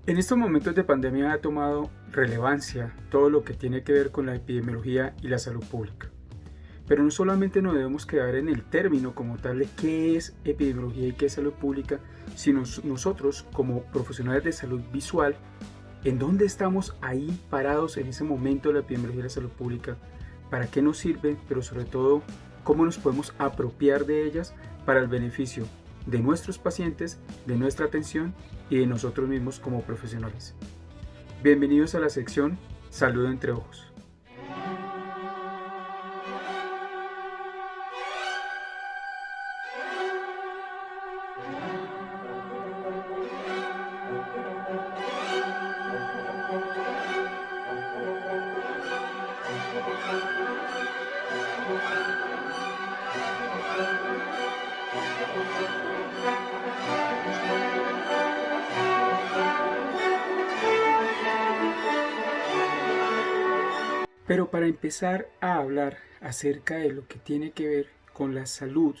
En estos momentos de pandemia ha tomado relevancia todo lo que tiene que ver con la epidemiología y la salud pública. Pero no solamente nos debemos quedar en el término como tal de qué es epidemiología y qué es salud pública, sino nosotros como profesionales de salud visual, en dónde estamos ahí parados en ese momento de la epidemiología y la salud pública, para qué nos sirven, pero sobre todo cómo nos podemos apropiar de ellas para el beneficio de nuestros pacientes, de nuestra atención y de nosotros mismos como profesionales. Bienvenidos a la sección Salud entre Ojos. Pero para empezar a hablar acerca de lo que tiene que ver con la salud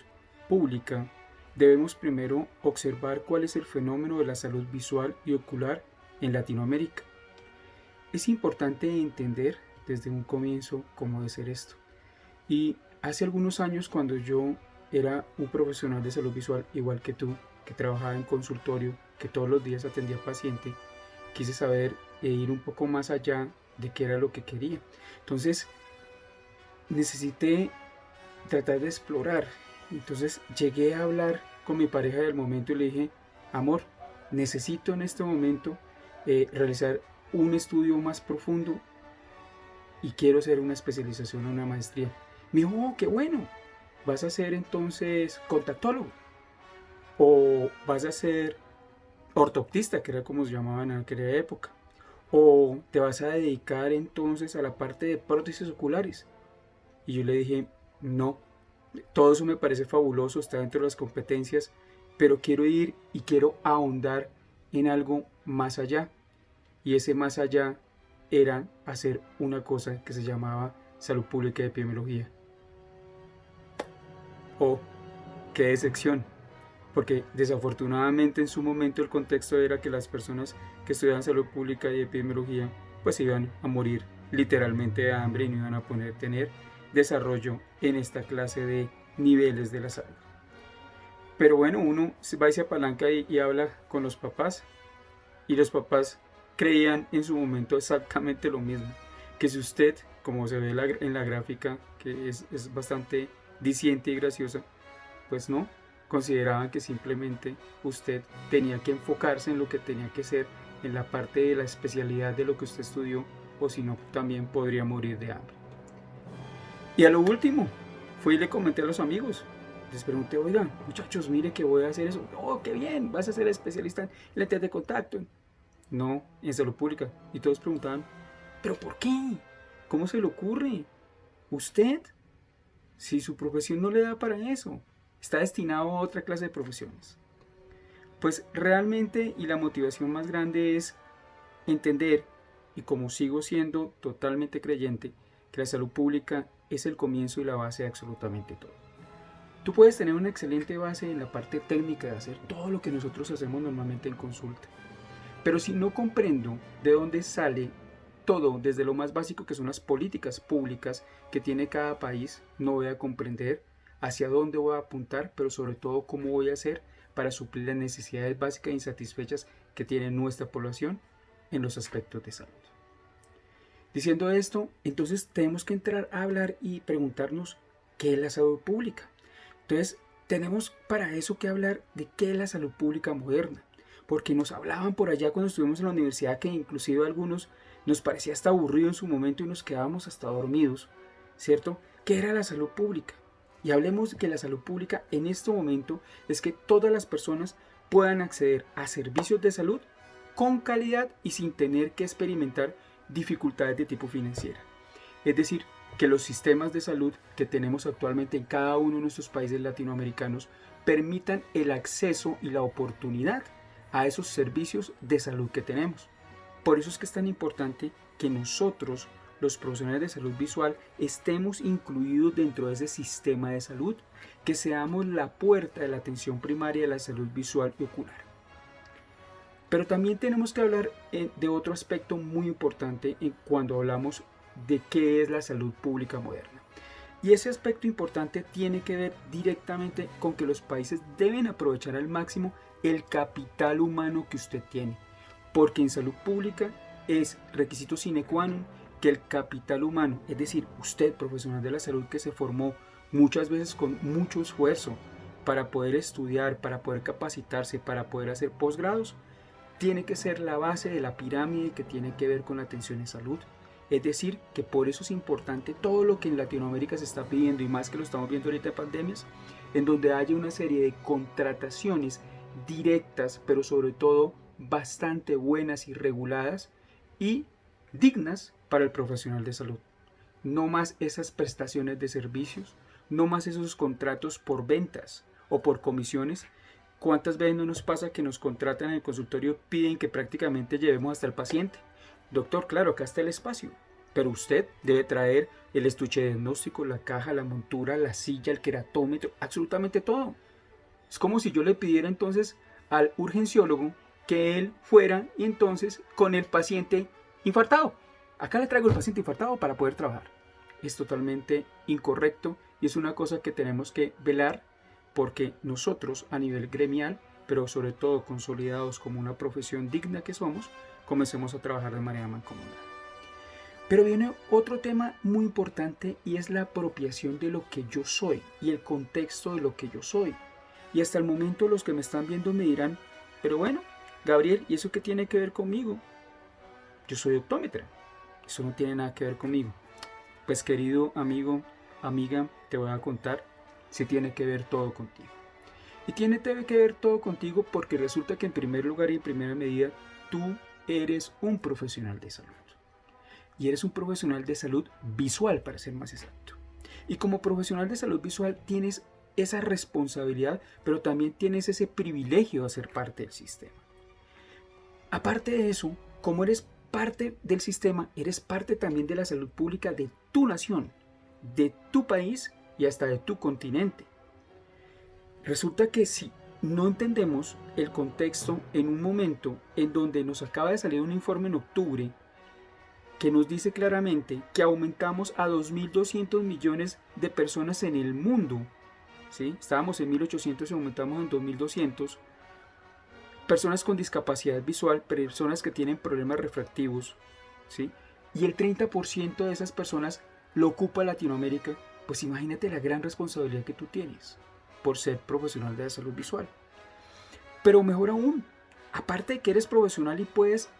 pública, debemos primero observar cuál es el fenómeno de la salud visual y ocular en Latinoamérica. Es importante entender desde un comienzo cómo debe ser esto. Y hace algunos años, cuando yo era un profesional de salud visual, igual que tú, que trabajaba en consultorio, que todos los días atendía paciente, quise saber e ir un poco más allá de qué era lo que quería. Entonces, necesité tratar de explorar. Entonces, llegué a hablar con mi pareja del momento y le dije, amor, necesito en este momento realizar un estudio más profundo y quiero hacer una especialización, una maestría. Me dijo, oh, qué bueno, vas a ser entonces contactólogo o vas a ser ortoptista, que era como se llamaban en aquella época, o te vas a dedicar entonces a la parte de prótesis oculares. Y yo le dije, no, todo eso me parece fabuloso, está dentro de las competencias, pero quiero ir y quiero ahondar en algo más allá. Y ese más allá era hacer una cosa que se llamaba salud pública y epidemiología. Oh, qué decepción, porque desafortunadamente en su momento el contexto era que las personas que estudiaban salud pública y epidemiología pues iban a morir literalmente de hambre y no iban a poder tener desarrollo en esta clase de niveles de la salud. Pero bueno, uno va y se apalanca y habla con los papás y los papás creían en su momento exactamente lo mismo, que si usted, como se ve en la gráfica, que es bastante diciente y graciosa, pues no, consideraban que simplemente usted tenía que enfocarse en lo que tenía que ser, en la parte de la especialidad de lo que usted estudió, o si no, también podría morir de hambre. Y a lo último, fui y le comenté a los amigos, les pregunté, oigan, muchachos, mire que voy a hacer eso. Oh, qué bien, vas a ser especialista en lentes de contacto. No, en salud pública. Y todos preguntaban, ¿pero por qué? ¿Cómo se le ocurre? ¿Usted? Si su profesión no le da para eso, está destinado a otra clase de profesiones. Pues realmente y la motivación más grande es entender, y como sigo siendo totalmente creyente, que la salud pública es el comienzo y la base de absolutamente todo. Tú puedes tener una excelente base en la parte técnica de hacer todo lo que nosotros hacemos normalmente en consulta. Pero si no comprendo de dónde sale todo, desde lo más básico que son las políticas públicas que tiene cada país, no voy a comprender hacia dónde voy a apuntar, pero sobre todo cómo voy a hacer para suplir las necesidades básicas e insatisfechas que tiene nuestra población en los aspectos de salud. Diciendo esto, entonces tenemos que entrar a hablar y preguntarnos qué es la salud pública. Entonces, tenemos para eso que hablar de qué es la salud pública moderna, porque nos hablaban por allá cuando estuvimos en la universidad que inclusive a algunos nos parecía hasta aburrido en su momento y nos quedábamos hasta dormidos, ¿cierto? ¿Qué era la salud pública? Y hablemos de que la salud pública en este momento es que todas las personas puedan acceder a servicios de salud con calidad y sin tener que experimentar dificultades de tipo financiera. Es decir, que los sistemas de salud que tenemos actualmente en cada uno de nuestros países latinoamericanos permitan el acceso y la oportunidad a esos servicios de salud que tenemos. Por eso es que es tan importante que nosotros, los profesionales de salud visual, estemos incluidos dentro de ese sistema de salud, que seamos la puerta de la atención primaria de la salud visual y ocular. Pero también tenemos que hablar de otro aspecto muy importante cuando hablamos de qué es la salud pública moderna. Y ese aspecto importante tiene que ver directamente con que los países deben aprovechar al máximo el capital humano que usted tiene. Porque en salud pública es requisito sine qua non que el capital humano, es decir, usted, profesional de la salud que se formó muchas veces con mucho esfuerzo para poder estudiar, para poder capacitarse, para poder hacer posgrados, tiene que ser la base de la pirámide que tiene que ver con la atención en salud. Es decir, que por eso es importante todo lo que en Latinoamérica se está pidiendo, y más que lo estamos viendo ahorita de pandemias, en donde haya una serie de contrataciones directas, pero sobre todo bastante buenas y reguladas y dignas para el profesional de salud. No más esas prestaciones de servicios, no más esos contratos por ventas o por comisiones. ¿Cuántas veces no nos pasa que nos contratan en el consultorio, piden que prácticamente llevemos hasta el paciente? Doctor, claro, acá está el espacio, pero usted debe traer el estuche de diagnóstico, la caja, la montura, la silla, el queratómetro, absolutamente todo. Es como si yo le pidiera entonces al urgenciólogo que él fuera y entonces con el paciente infartado. Acá le traigo el paciente infartado para poder trabajar. Es totalmente incorrecto y es una cosa que tenemos que velar, porque nosotros a nivel gremial, pero sobre todo consolidados como una profesión digna que somos, comencemos a trabajar de manera mancomunada. Pero viene otro tema muy importante y es la apropiación de lo que yo soy y el contexto de lo que yo soy. Y hasta el momento los que me están viendo me dirán, pero bueno, Gabriel, ¿y eso qué tiene que ver conmigo? Yo soy optómetra, eso no tiene nada que ver conmigo. Pues querido amigo, amiga, te voy a contar, si tiene que ver todo contigo. Y tiene que ver todo contigo porque resulta que en primer lugar y en primera medida, tú eres un profesional de salud. Y eres un profesional de salud visual, para ser más exacto. Y como profesional de salud visual tienes esa responsabilidad, pero también tienes ese privilegio de ser parte del sistema. Aparte de eso, como eres parte del sistema, eres parte también de la salud pública de tu nación, de tu país y hasta de tu continente. Resulta que si no entendemos el contexto en un momento en donde nos acaba de salir un informe en octubre que nos dice claramente que aumentamos a 2.200 millones de personas en el mundo, ¿sí? Estábamos en 1.800 y aumentamos en 2.200, personas con discapacidad visual, personas que tienen problemas refractivos, ¿sí? Y el 30% de esas personas lo ocupa Latinoamérica. Pues imagínate la gran responsabilidad que tú tienes por ser profesional de la salud visual. Pero mejor aún, aparte de que eres profesional y puedes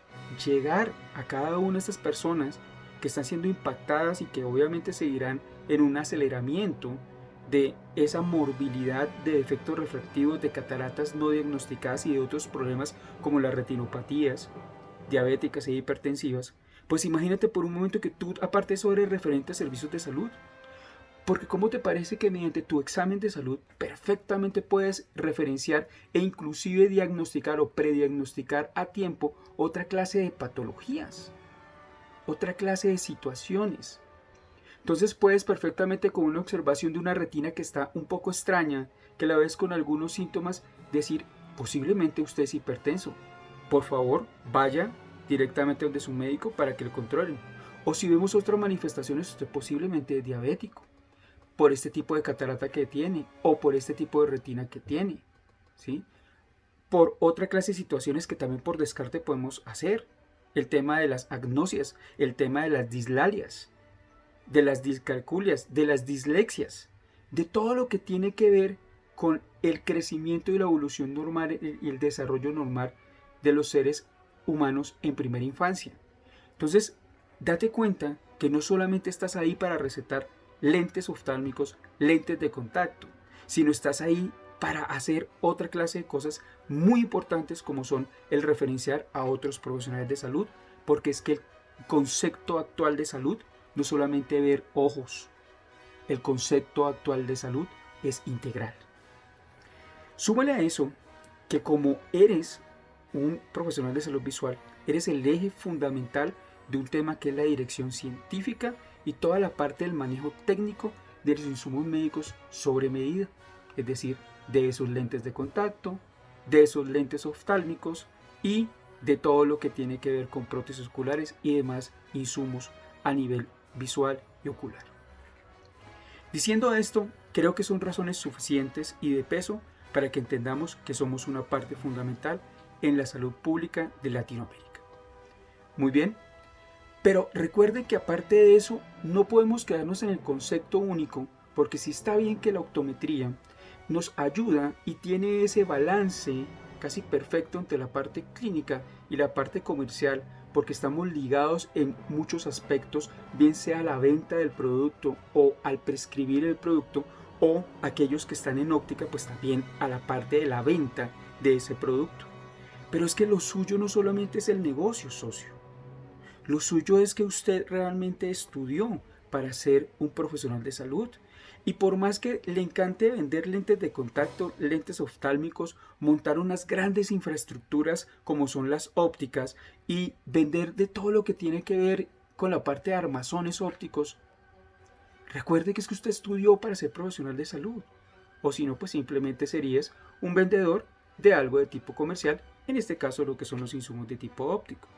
llegar a cada una de estas personas que están siendo impactadas y que obviamente seguirán en un aceleramiento de esa morbilidad de defectos refractivos, de cataratas no diagnosticadas y de otros problemas como las retinopatías diabéticas e hipertensivas, pues imagínate por un momento que tú, aparte de eso, eres referente a servicios de salud. Porque ¿cómo te parece que mediante tu examen de salud perfectamente puedes referenciar e inclusive diagnosticar o prediagnosticar a tiempo otra clase de patologías, otra clase de situaciones? Entonces puedes perfectamente con una observación de una retina que está un poco extraña, que la ves con algunos síntomas, decir posiblemente usted es hipertenso. Por favor, vaya directamente donde su médico para que lo controlen. O si vemos otras manifestaciones, usted posiblemente es diabético por este tipo de catarata que tiene o por este tipo de retina que tiene, ¿sí? Por otra clase de situaciones que también por descarte podemos hacer. El tema de las agnosias, el tema de las dislalias, de las discalculias, de las dislexias, de todo lo que tiene que ver con el crecimiento y la evolución normal y el desarrollo normal de los seres humanos en primera infancia. Entonces, date cuenta que no solamente estás ahí para recetar lentes oftálmicos, lentes de contacto, sino estás ahí para hacer otra clase de cosas muy importantes como son el referenciar a otros profesionales de salud, porque es que el concepto actual de salud no solamente ver ojos, el concepto actual de salud es integral. Súmale a eso que como eres un profesional de salud visual, eres el eje fundamental de un tema que es la dirección científica y toda la parte del manejo técnico de los insumos médicos sobre medida, es decir, de esos lentes de contacto, de esos lentes oftálmicos y de todo lo que tiene que ver con prótesis oculares y demás insumos a nivel visual y ocular. Diciendo esto, creo que son razones suficientes y de peso para que entendamos que somos una parte fundamental en la salud pública de Latinoamérica. Muy bien, pero recuerden que aparte de eso, no podemos quedarnos en el concepto único, porque sí está bien que la optometría nos ayuda y tiene ese balance casi perfecto entre la parte clínica y la parte comercial, porque estamos ligados en muchos aspectos, bien sea la venta del producto o al prescribir el producto, o aquellos que están en óptica, pues también a la parte de la venta de ese producto. Pero es que lo suyo no solamente es el negocio, socio. Lo suyo es que usted realmente estudió para ser un profesional de salud. Y por más que le encante vender lentes de contacto, lentes oftálmicos, montar unas grandes infraestructuras como son las ópticas y vender de todo lo que tiene que ver con la parte de armazones ópticos, recuerde que es que usted estudió para ser profesional de salud. O si no, pues simplemente serías un vendedor de algo de tipo comercial, en este caso lo que son los insumos de tipo óptico.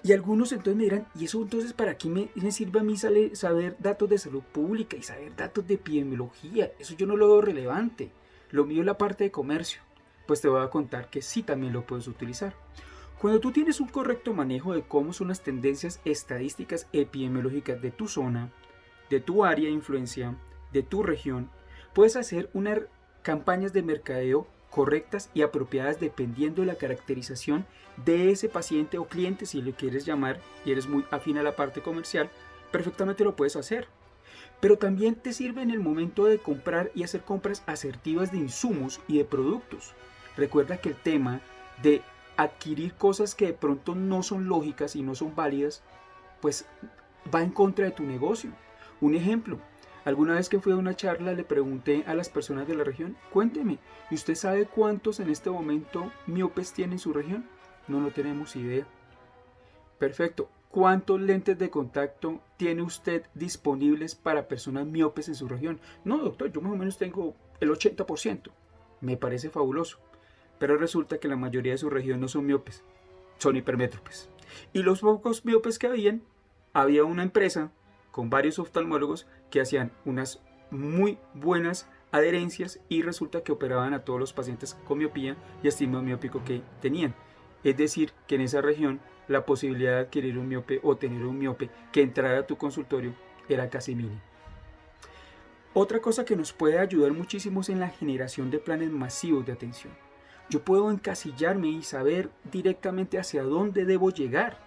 Y algunos entonces me dirán, ¿y eso entonces para qué me sirve a mí saber datos de salud pública y saber datos de epidemiología? Eso yo no lo veo relevante. Lo mío es la parte de comercio. Pues te voy a contar que sí también lo puedes utilizar. Cuando tú tienes un correcto manejo de cómo son las tendencias estadísticas epidemiológicas de tu zona, de tu área de influencia, de tu región, puedes hacer unas campañas de mercadeo correctas y apropiadas dependiendo de la caracterización de ese paciente o cliente, si lo quieres llamar y eres muy afín a la parte comercial, perfectamente lo puedes hacer. Pero también te sirve en el momento de comprar y hacer compras asertivas de insumos y de productos. Recuerda que el tema de adquirir cosas que de pronto no son lógicas y no son válidas, pues va en contra de tu negocio. Un ejemplo, alguna vez que fui a una charla le pregunté a las personas de la región, cuénteme, ¿y usted sabe cuántos en este momento miopes tiene en su región? No tenemos idea. Perfecto. ¿Cuántos lentes de contacto tiene usted disponibles para personas miopes en su región? No, doctor, yo más o menos tengo el 80%. Me parece fabuloso. Pero resulta que la mayoría de su región no son miopes, son hipermétropes. Y los pocos miopes que había una empresa con varios oftalmólogos que hacían unas muy buenas adherencias y resulta que operaban a todos los pacientes con miopía y estigma miópico que tenían. Es decir, que en esa región la posibilidad de adquirir un miope o tener un miope que entrara a tu consultorio era casi mínima. Otra cosa que nos puede ayudar muchísimo es en la generación de planes masivos de atención. Yo puedo encasillarme y saber directamente hacia dónde debo llegar,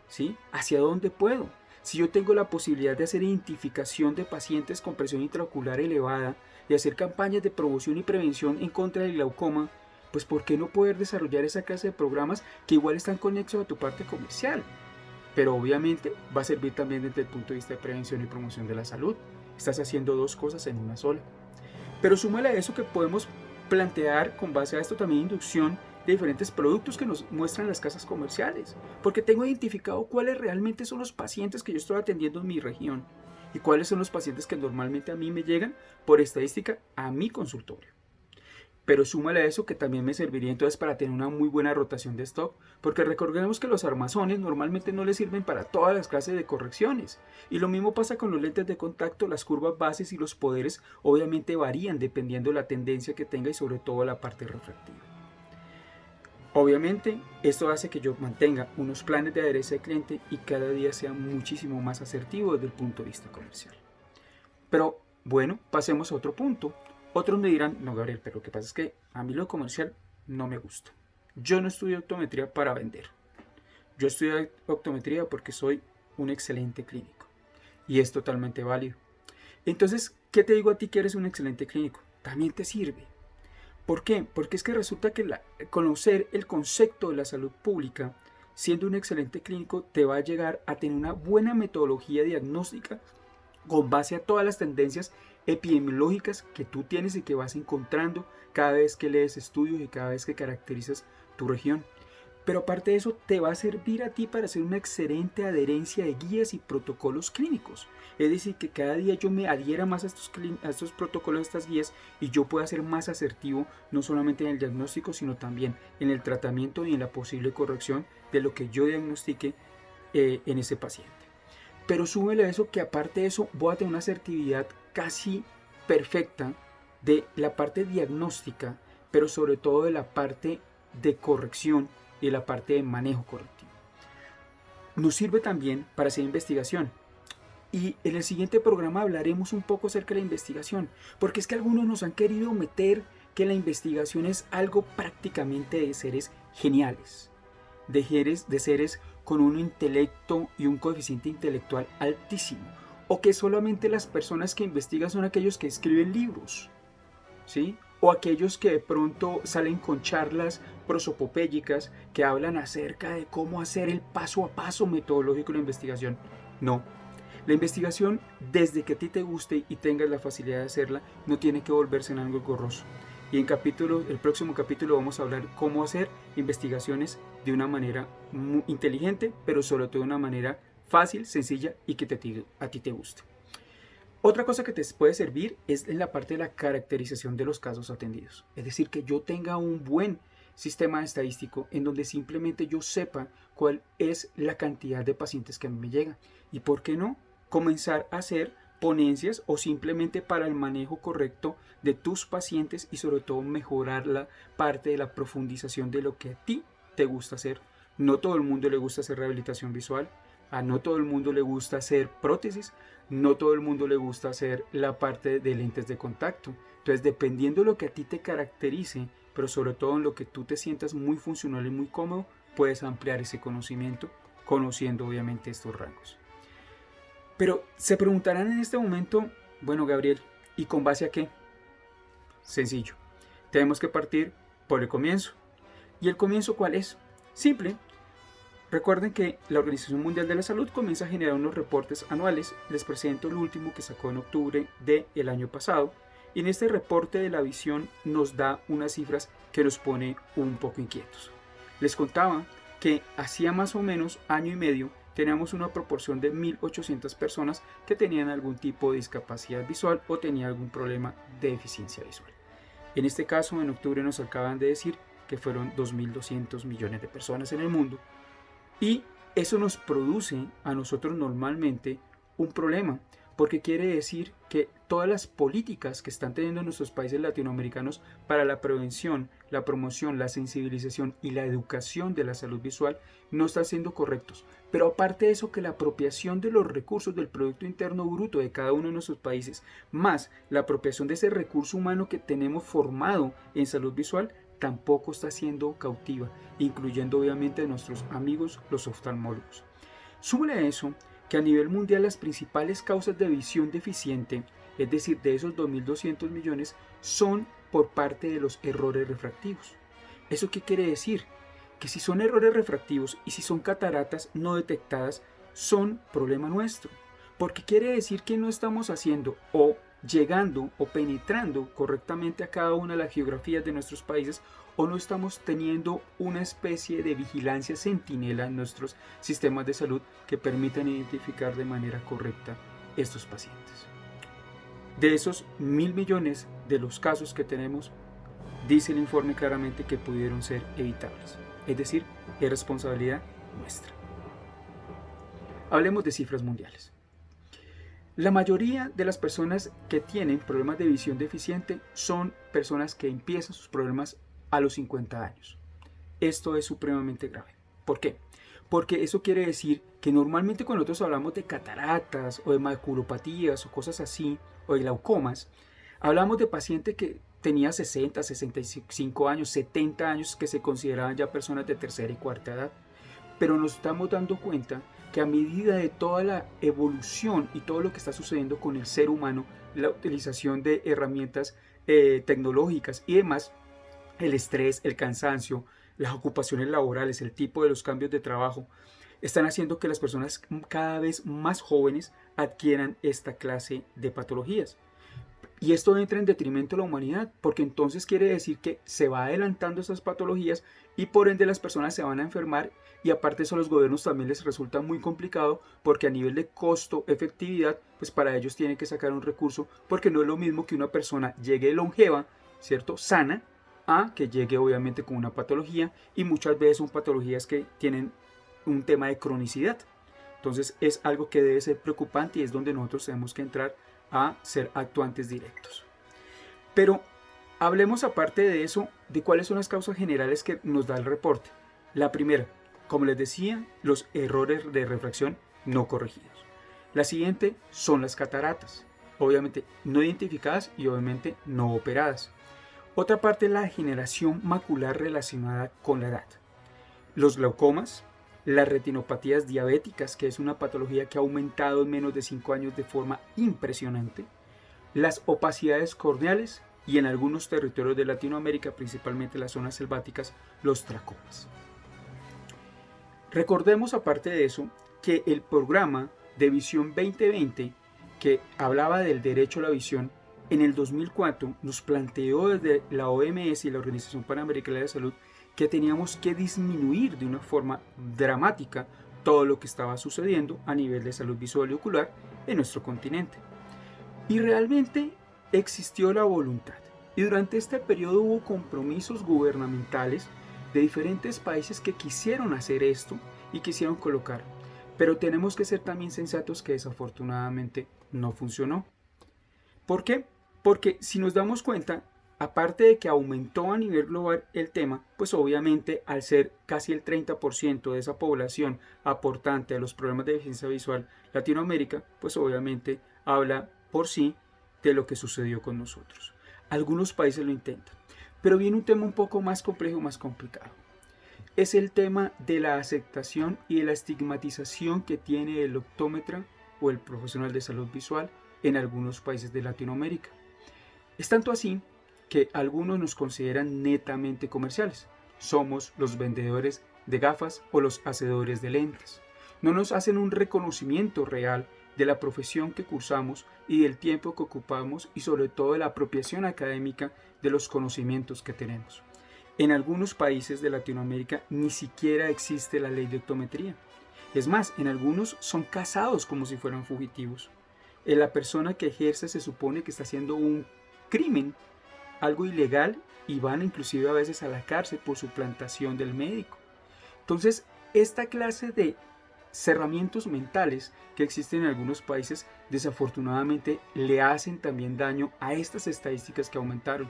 ¿sí? Hacia dónde puedo. Si yo tengo la posibilidad de hacer identificación de pacientes con presión intraocular elevada, de hacer campañas de promoción y prevención en contra del glaucoma, pues ¿por qué no poder desarrollar esa clase de programas que igual están conexos a tu parte comercial? Pero obviamente va a servir también desde el punto de vista de prevención y promoción de la salud. Estás haciendo dos cosas en una sola. Pero súmale a eso que podemos plantear con base a esto también inducción de diferentes productos que nos muestran las casas comerciales, porque tengo identificado cuáles realmente son los pacientes que yo estoy atendiendo en mi región y cuáles son los pacientes que normalmente a mí me llegan por estadística a mi consultorio. Pero súmale a eso que también me serviría entonces para tener una muy buena rotación de stock, porque recordemos que los armazones normalmente no les sirven para todas las clases de correcciones. Y lo mismo pasa con los lentes de contacto, las curvas bases y los poderes obviamente varían dependiendo de la tendencia que tenga y sobre todo la parte refractiva. Obviamente esto hace que yo mantenga unos planes de adherencia al cliente y cada día sea muchísimo más asertivo desde el punto de vista comercial. Pero bueno, pasemos a otro punto. Otros me dirán, no Gabriel, pero lo que pasa es que a mí lo comercial no me gusta. Yo no estudio optometría para vender. Yo estudio optometría porque soy un excelente clínico. Y es totalmente válido. Entonces, ¿qué te digo a ti que eres un excelente clínico? También te sirve. ¿Por qué? Porque es que resulta que conocer el concepto de la salud pública, siendo un excelente clínico, te va a llegar a tener una buena metodología diagnóstica con base a todas las tendencias epidemiológicas que tú tienes y que vas encontrando cada vez que lees estudios y cada vez que caracterizas tu región. Pero aparte de eso, te va a servir a ti para hacer una excelente adherencia de guías y protocolos clínicos. Es decir, que cada día yo me adhiera más a estos protocolos, a estas guías, y yo pueda ser más asertivo, no solamente en el diagnóstico, sino también en el tratamiento y en la posible corrección de lo que yo diagnostique en ese paciente. Pero súbele a eso que aparte de eso voy a tener una asertividad casi perfecta de la parte diagnóstica, pero sobre todo de la parte de corrección y de la parte de manejo correctivo. Nos sirve también para hacer investigación. Y en el siguiente programa hablaremos un poco acerca de la investigación, porque es que algunos nos han querido meter que la investigación es algo prácticamente de seres geniales, de seres con un intelecto y un coeficiente intelectual altísimo, o que solamente las personas que investigan son aquellos que escriben libros, ¿sí? O aquellos que de pronto salen con charlas prosopopélicas que hablan acerca de cómo hacer el paso a paso metodológico de la investigación. No. La investigación, desde que a ti te guste y tengas la facilidad de hacerla, no tiene que volverse en algo engorroso. Y en el próximo capítulo vamos a hablar cómo hacer investigaciones de una manera muy inteligente, pero sobre todo de una manera fácil, sencilla y que a ti te guste. Otra cosa que te puede servir es en la parte de la caracterización de los casos atendidos. Es decir, que yo tenga un buen sistema estadístico en donde simplemente yo sepa cuál es la cantidad de pacientes que a mí me llegan. Y por qué no comenzar a hacer ponencias o simplemente para el manejo correcto de tus pacientes y sobre todo mejorar la parte de la profundización de lo que a ti te gusta hacer. No todo el mundo le gusta hacer rehabilitación visual, a no todo el mundo le gusta hacer prótesis, no todo el mundo le gusta hacer la parte de lentes de contacto. Entonces, dependiendo de lo que a ti te caracterice, pero sobre todo en lo que tú te sientas muy funcional y muy cómodo, puedes ampliar ese conocimiento, conociendo obviamente estos rangos. Pero se preguntarán en este momento, bueno, Gabriel, ¿y con base a qué? Sencillo, tenemos que partir por el comienzo. ¿Y el comienzo cuál es? Simple. Recuerden que la Organización Mundial de la Salud comienza a generar unos reportes anuales. Les presento el último que sacó en octubre del año pasado. Y en este reporte de la visión nos da unas cifras que nos pone un poco inquietos. Les contaba que hacía más o menos año y medio teníamos una proporción de 1.800 personas que tenían algún tipo de discapacidad visual o tenían algún problema de deficiencia visual. En este caso, en octubre nos acaban de decir que fueron 2.200 millones de personas en el mundo. Y eso nos produce a nosotros normalmente un problema, porque quiere decir que todas las políticas que están teniendo nuestros países latinoamericanos para la prevención, la promoción, la sensibilización y la educación de la salud visual no están siendo correctos. Pero aparte de eso, que la apropiación de los recursos del Producto Interno Bruto de cada uno de nuestros países, más la apropiación de ese recurso humano que tenemos formado en salud visual, tampoco está siendo cautiva, incluyendo obviamente a nuestros amigos los oftalmólogos. Súmale a eso que a nivel mundial las principales causas de visión deficiente, es decir, de esos 2.200 millones, son por parte de los errores refractivos. ¿Eso qué quiere decir? Que si son errores refractivos y si son cataratas no detectadas, son problema nuestro. Porque quiere decir que no estamos haciendo o llegando o penetrando correctamente a cada una de las geografías de nuestros países, o no estamos teniendo una especie de vigilancia centinela en nuestros sistemas de salud que permitan identificar de manera correcta estos pacientes. De esos 1.000 millones de los casos que tenemos, dice el informe claramente que pudieron ser evitables. Es decir, es responsabilidad nuestra. Hablemos de cifras mundiales. La mayoría de las personas que tienen problemas de visión deficiente son personas que empiezan sus problemas a los 50 años. Esto es supremamente grave. ¿Por qué? Porque eso quiere decir que normalmente cuando nosotros hablamos de cataratas o de maculopatías o cosas así, o de glaucomas, hablamos de pacientes que tenía 60, 65 años, 70 años, que se consideraban ya personas de tercera y cuarta edad. Pero nos estamos dando cuenta que a medida de toda la evolución y todo lo que está sucediendo con el ser humano, la utilización de herramientas tecnológicas y demás, el estrés, el cansancio, las ocupaciones laborales, el tipo de los cambios de trabajo, están haciendo que las personas cada vez más jóvenes adquieran esta clase de patologías. Y esto entra en detrimento de la humanidad, porque entonces quiere decir que se va adelantando esas patologías y por ende las personas se van a enfermar, y aparte eso a los gobiernos también les resulta muy complicado, porque a nivel de costo, efectividad, pues para ellos tienen que sacar un recurso, porque no es lo mismo que una persona llegue longeva, ¿cierto? Sana, a que llegue obviamente con una patología, y muchas veces son patologías que tienen un tema de cronicidad. Entonces es algo que debe ser preocupante y es donde nosotros tenemos que entrar a ser actuantes directos. Pero hablemos aparte de eso, de cuáles son las causas generales que nos da el reporte. La primera, como les decía, los errores de refracción no corregidos. La siguiente son las cataratas, obviamente no identificadas y obviamente no operadas. Otra parte es la degeneración macular relacionada con la edad. Los glaucomas, las retinopatías diabéticas, que es una patología que ha aumentado en menos de 5 años de forma impresionante, las opacidades corneales y en algunos territorios de Latinoamérica, principalmente las zonas selváticas, los tracomas. Recordemos aparte de eso que el programa de Visión 2020, que hablaba del derecho a la visión, en el 2004 nos planteó desde la OMS y la Organización Panamericana de la Salud que teníamos que disminuir de una forma dramática todo lo que estaba sucediendo a nivel de salud visual y ocular en nuestro continente. Y realmente existió la voluntad. Y durante este periodo hubo compromisos gubernamentales de diferentes países que quisieron hacer esto y quisieron colocar. Pero tenemos que ser también sensatos que desafortunadamente no funcionó. ¿Por qué? Porque si nos damos cuenta, aparte de que aumentó a nivel global el tema, pues obviamente al ser casi el 30% de esa población aportante a los problemas de deficiencia visual Latinoamérica, pues obviamente habla por sí de lo que sucedió con nosotros. Algunos países lo intentan, pero viene un tema un poco más complejo, más complicado. Es el tema de la aceptación y de la estigmatización que tiene el optómetra o el profesional de salud visual en algunos países de Latinoamérica. Es tanto así que algunos nos consideran netamente comerciales. Somos los vendedores de gafas o los hacedores de lentes. No nos hacen un reconocimiento real de la profesión que cursamos y del tiempo que ocupamos y sobre todo de la apropiación académica de los conocimientos que tenemos. En algunos países de Latinoamérica ni siquiera existe la ley de optometría. Es más, en algunos son casados como si fueran fugitivos. La persona que ejerce se supone que está haciendo un crimen, algo ilegal, y van inclusive a veces a la cárcel por suplantación del médico. Entonces, esta clase de cerramientos mentales que existen en algunos países desafortunadamente le hacen también daño a estas estadísticas que aumentaron,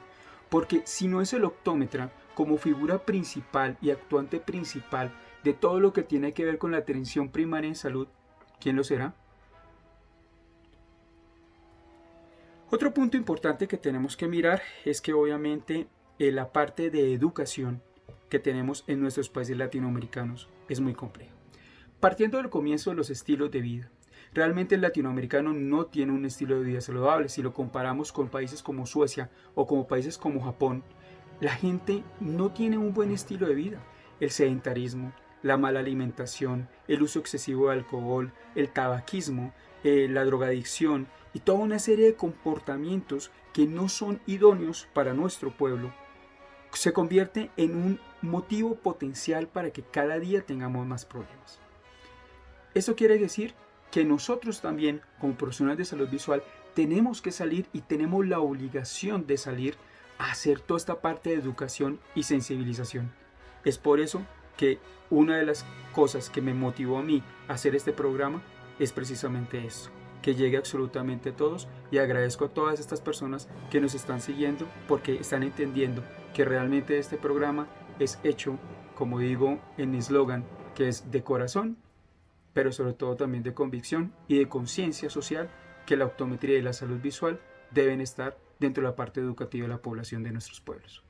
porque si no es el optómetra como figura principal y actuante principal de todo lo que tiene que ver con la atención primaria en salud, ¿quién lo será? Otro punto importante que tenemos que mirar es que obviamente la parte de educación que tenemos en nuestros países latinoamericanos es muy compleja. Partiendo del comienzo de los estilos de vida, realmente el latinoamericano no tiene un estilo de vida saludable. Si lo comparamos con países como Suecia o como países como Japón, la gente no tiene un buen estilo de vida. El sedentarismo, la mala alimentación, el uso excesivo de alcohol, el tabaquismo, la drogadicción y toda una serie de comportamientos que no son idóneos para nuestro pueblo, se convierte en un motivo potencial para que cada día tengamos más problemas. Eso quiere decir que nosotros también, como profesionales de salud visual, tenemos que salir y tenemos la obligación de salir a hacer toda esta parte de educación y sensibilización. Es por eso que una de las cosas que me motivó a mí a hacer este programa es precisamente esto, que llegue absolutamente a todos, y agradezco a todas estas personas que nos están siguiendo porque están entendiendo que realmente este programa es hecho, como digo en mi eslogan, que es de corazón, pero sobre todo también de convicción y de conciencia social, que la optometría y la salud visual deben estar dentro de la parte educativa de la población de nuestros pueblos.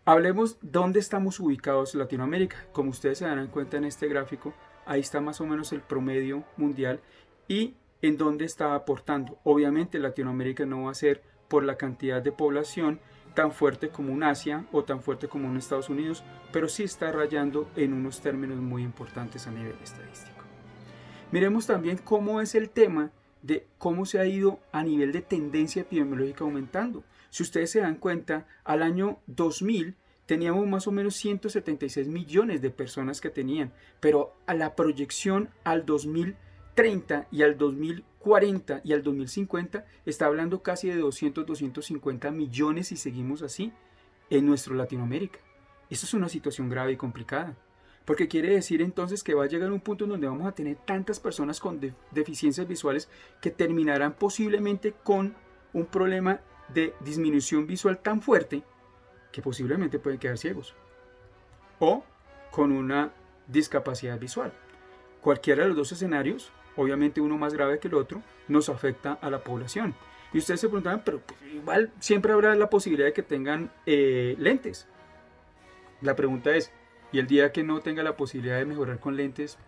Hablemos dónde estamos ubicados en Latinoamérica. Como ustedes se darán cuenta en este gráfico, ahí está más o menos el promedio mundial y en dónde está aportando. Obviamente Latinoamérica no va a ser por la cantidad de población tan fuerte como un Asia o tan fuerte como un Estados Unidos, pero sí está rayando en unos términos muy importantes a nivel estadístico. Miremos también cómo es el tema de cómo se ha ido a nivel de tendencia epidemiológica aumentando. Si ustedes se dan cuenta, al año 2000 teníamos más o menos 176 millones de personas que tenían, pero a la proyección al 2030 y al 2040 y al 2050 está hablando casi de 200-250 millones y seguimos así en nuestro Latinoamérica. Eso es una situación grave y complicada. Porque quiere decir entonces que va a llegar un punto en donde vamos a tener tantas personas con deficiencias visuales que terminarán posiblemente con un problema de disminución visual tan fuerte que posiblemente pueden quedar ciegos. O con una discapacidad visual. Cualquiera de los dos escenarios, obviamente uno más grave que el otro, nos afecta a la población. Y ustedes se preguntarán, pero pues, igual siempre habrá la posibilidad de que tengan lentes. La pregunta es, ¿y el día que no tenga la posibilidad de mejorar con lentes,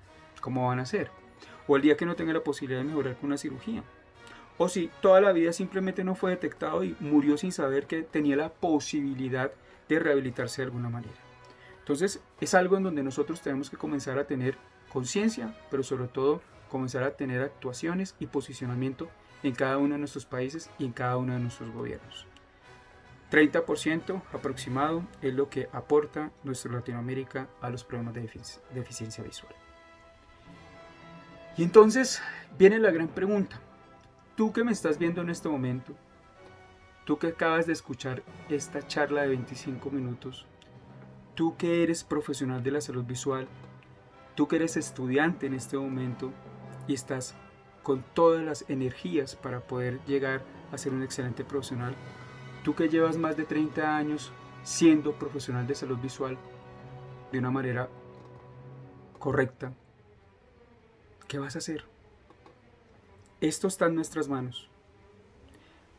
cómo van a hacer? O el día que no tenga la posibilidad de mejorar con una cirugía. O si toda la vida simplemente no fue detectado y murió sin saber que tenía la posibilidad de rehabilitarse de alguna manera. Entonces es algo en donde nosotros tenemos que comenzar a tener conciencia, pero sobre todo comenzar a tener actuaciones y posicionamiento en cada uno de nuestros países y en cada uno de nuestros gobiernos. 30% aproximado es lo que aporta nuestra Latinoamérica a los problemas de deficiencia visual. Y entonces viene la gran pregunta. Tú que me estás viendo en este momento, tú que acabas de escuchar esta charla de 25 minutos, tú que eres profesional de la salud visual, tú que eres estudiante en este momento y estás con todas las energías para poder llegar a ser un excelente profesional, tú que llevas más de 30 años siendo profesional de salud visual de una manera correcta, ¿qué vas a hacer? Esto está en nuestras manos.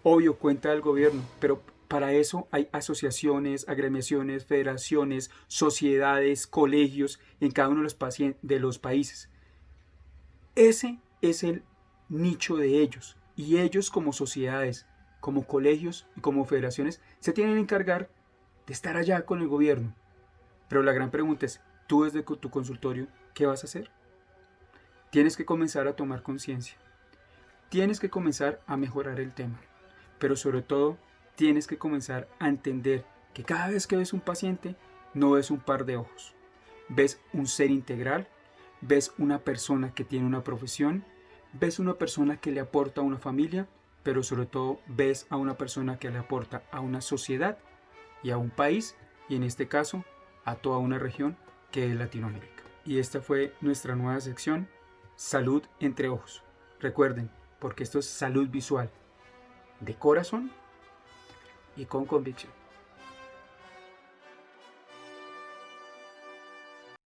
Obvio, cuenta el gobierno, pero para eso hay asociaciones, agremiaciones, federaciones, sociedades, colegios en cada uno de los países. Ese es el nicho de ellos. Y ellos como sociedades, como colegios y como federaciones se tienen que encargar de estar allá con el gobierno. Pero la gran pregunta es, tú desde tu consultorio, ¿qué vas a hacer? Tienes que comenzar a tomar conciencia. Tienes que comenzar a mejorar el tema. Pero sobre todo, tienes que comenzar a entender que cada vez que ves un paciente, no ves un par de ojos. Ves un ser integral, ves una persona que tiene una profesión, ves una persona que le aporta a una familia, pero sobre todo ves a una persona que le aporta a una sociedad y a un país, y en este caso a toda una región que es Latinoamérica. Y esta fue nuestra nueva sección, Salud entre Ojos. Recuerden, porque esto es salud visual, de corazón y con convicción.